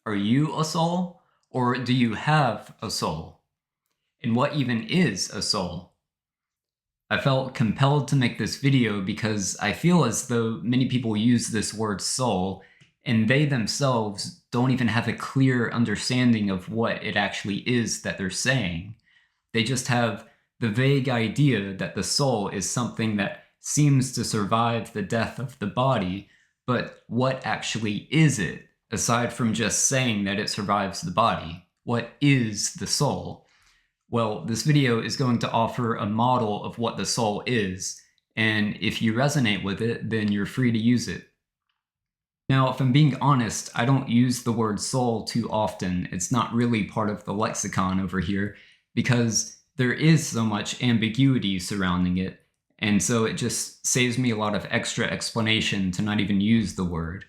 Are you a soul, or do you have a soul? And what even is a soul? I felt compelled to make this video because I feel as though many people use this word soul and they themselves don't even have a clear understanding of what it actually is that they're saying. They just have the vague idea that the soul is something that seems to survive the death of the body, but what actually is it, aside from just saying that it survives the body? What is the soul? Well, this video is going to offer a model of what the soul is, and if you resonate with it, then you're free to use it. Now, if I'm being honest, I don't use the word soul too often. It's not really part of the lexicon over here because there is so much ambiguity surrounding it, and so it just saves me a lot of extra explanation to not even use the word.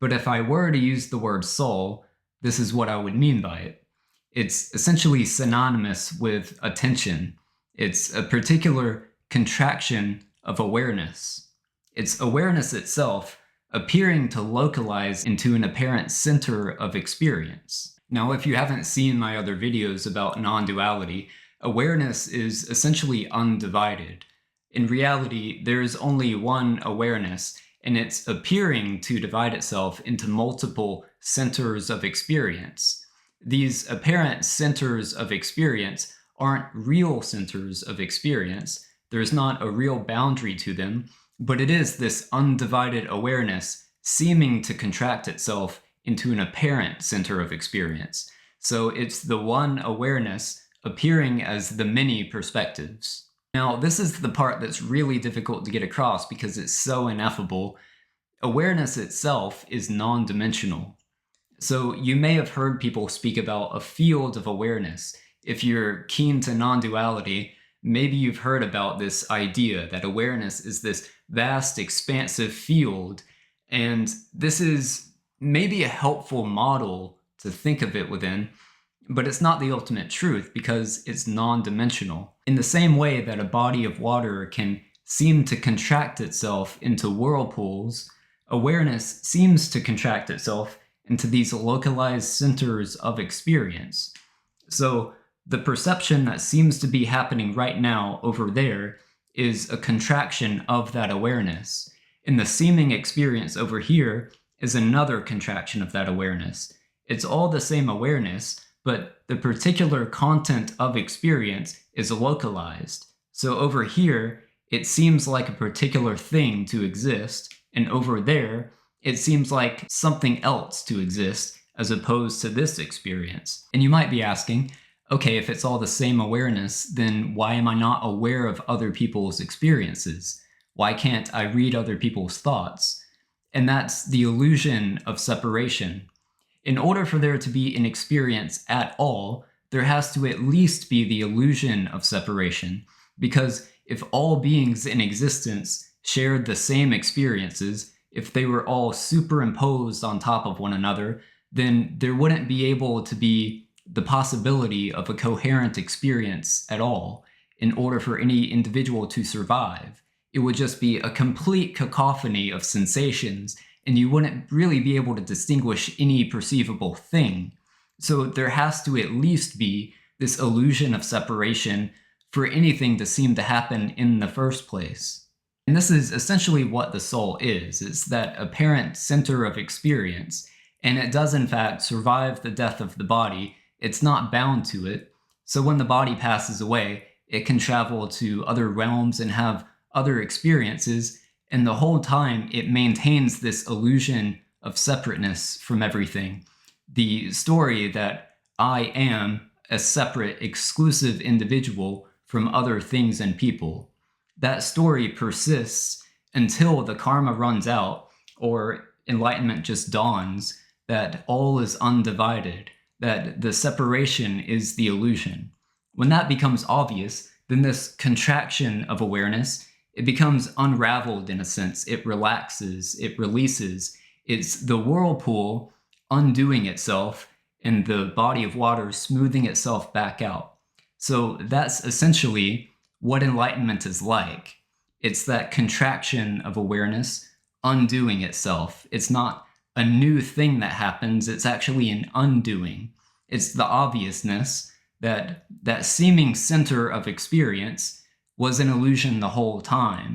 But if I were to use the word soul, this is what I would mean by it. It's essentially synonymous with attention. It's a particular contraction of awareness. It's awareness itself appearing to localize into an apparent center of experience. Now, if you haven't seen my other videos about non-duality, awareness is essentially undivided. In reality, there is only one awareness, and it's appearing to divide itself into multiple centers of experience. These apparent centers of experience aren't real centers of experience. There's not a real boundary to them, but it is this undivided awareness seeming to contract itself into an apparent center of experience. So it's the one awareness appearing as the many perspectives. Now, this is the part that's really difficult to get across because it's so ineffable. Awareness itself is non-dimensional. So you may have heard people speak about a field of awareness. If you're keen to non-duality, maybe you've heard about this idea that awareness is this vast, expansive field, and this is maybe a helpful model to think of it within, but it's not the ultimate truth because it's non-dimensional. In the same way that a body of water can seem to contract itself into whirlpools, awareness seems to contract itself into these localized centers of experience. So the perception that seems to be happening right now over there is a contraction of that awareness. And the seeming experience over here is another contraction of that awareness. It's all the same awareness, but the particular content of experience is localized. So over here, it seems like a particular thing to exist, and over there, it seems like something else to exist as opposed to this experience. And you might be asking, okay, if it's all the same awareness, then why am I not aware of other people's experiences? Why can't I read other people's thoughts? And that's the illusion of separation. In order for there to be an experience at all, there has to at least be the illusion of separation. Because if all beings in existence shared the same experiences, if they were all superimposed on top of one another, then there wouldn't be able to be the possibility of a coherent experience at all in order for any individual to survive. It would just be a complete cacophony of sensations, and you wouldn't really be able to distinguish any perceivable thing. So there has to at least be this illusion of separation for anything to seem to happen in the first place. And this is essentially what the soul is. It's that apparent center of experience, and it does in fact survive the death of the body. It's not bound to it. So when the body passes away, it can travel to other realms and have other experiences, and the whole time it maintains this illusion of separateness from everything. The story that I am a separate, exclusive individual from other things and people. That story persists until the karma runs out or enlightenment just dawns, that all is undivided, that the separation is the illusion. When that becomes obvious, then this contraction of awareness, it becomes unraveled in a sense. It relaxes, it releases. It's the whirlpool undoing itself and the body of water smoothing itself back out. So that's essentially what enlightenment is like. It's that contraction of awareness undoing itself. It's not a new thing that happens. It's actually an undoing. It's the obviousness that that seeming center of experience was an illusion the whole time.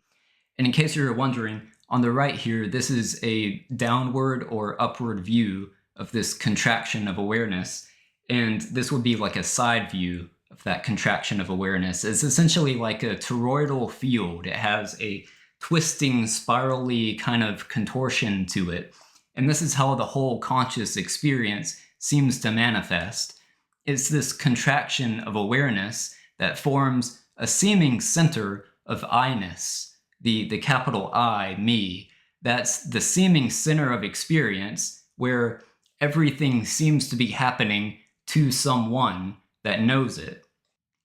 And in case you're wondering, on the right here, this is a downward or upward view of this contraction of awareness. And this would be like a side view of that contraction of awareness. It's essentially like a toroidal field. It has a twisting, spirally kind of contortion to it. And this is how the whole conscious experience seems to manifest. It's this contraction of awareness that forms a seeming center of I-ness, the capital I, me. That's the seeming center of experience where everything seems to be happening to someone that knows it.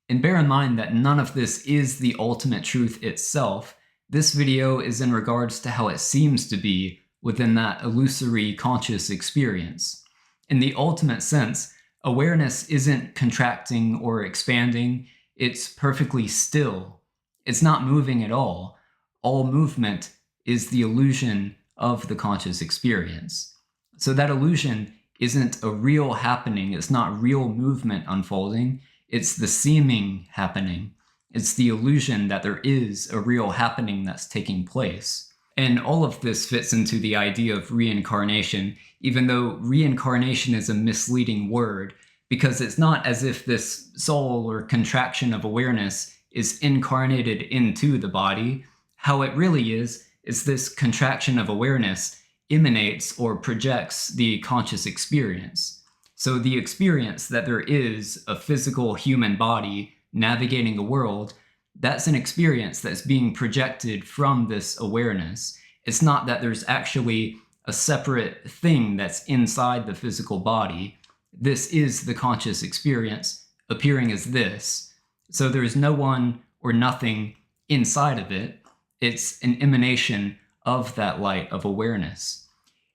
And bear in mind that none of this is the ultimate truth itself. This video is in regards to how it seems to be within that illusory conscious experience. In the ultimate sense, awareness isn't contracting or expanding. It's perfectly still. It's not moving at all. All movement is the illusion of the conscious experience. So that illusion isn't a real happening. It's not real movement unfolding. It's the seeming happening. It's the illusion that there is a real happening that's taking place. And all of this fits into the idea of reincarnation, even though reincarnation is a misleading word, because it's not as if this soul or contraction of awareness is incarnated into the body. How it really is this contraction of awareness emanates or projects the conscious experience. So the experience that there is a physical human body navigating the world, that's an experience that's being projected from this awareness. It's not that there's actually a separate thing that's inside the physical body. This is the conscious experience appearing as this. So there's no one or nothing inside of it. It's an emanation of that light of awareness.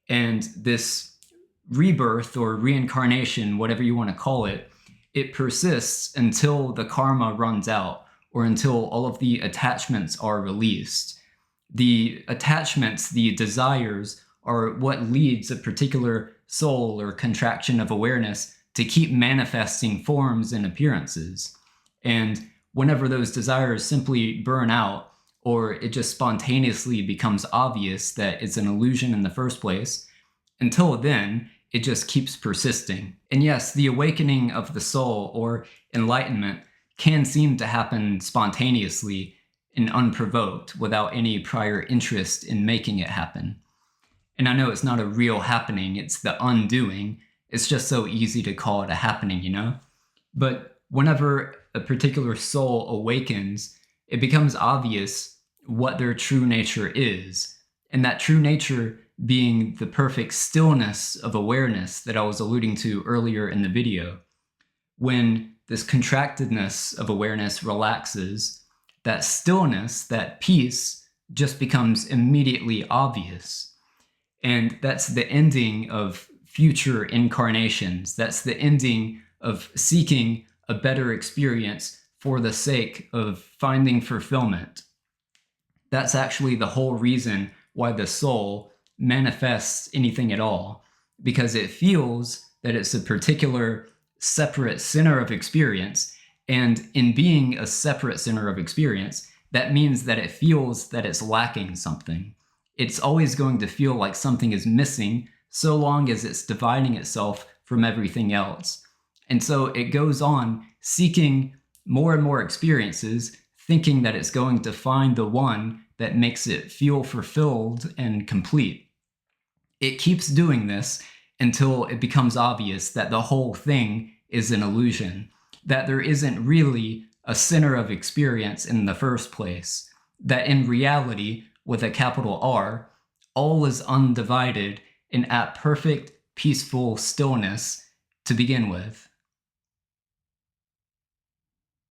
And this rebirth or reincarnation, whatever you want to call it, it persists until the karma runs out or until all of the attachments are released. The attachments, the desires, are what leads a particular soul or contraction of awareness to keep manifesting forms and appearances. And whenever those desires simply burn out, or it just spontaneously becomes obvious that it's an illusion in the first place, until then, it just keeps persisting. And yes, the awakening of the soul or enlightenment can seem to happen spontaneously and unprovoked without any prior interest in making it happen. And I know it's not a real happening, it's the undoing. It's just so easy to call it a happening, you know? But whenever a particular soul awakens, it becomes obvious what their true nature is. And that true nature being the perfect stillness of awareness that I was alluding to earlier in the video. When this contractedness of awareness relaxes, that stillness, that peace, just becomes immediately obvious. And that's the ending of future incarnations. That's the ending of seeking a better experience for the sake of finding fulfillment. That's actually the whole reason why the soul manifests anything at all, because it feels that it's a particular separate center of experience. And in being a separate center of experience, that means that it feels that it's lacking something. It's always going to feel like something is missing so long as it's dividing itself from everything else. And so it goes on seeking more and more experiences, thinking that it's going to find the one that makes it feel fulfilled and complete. It keeps doing this until it becomes obvious that the whole thing is an illusion, that there isn't really a center of experience in the first place, that in reality, with a capital R, all is undivided and at perfect, peaceful stillness to begin with.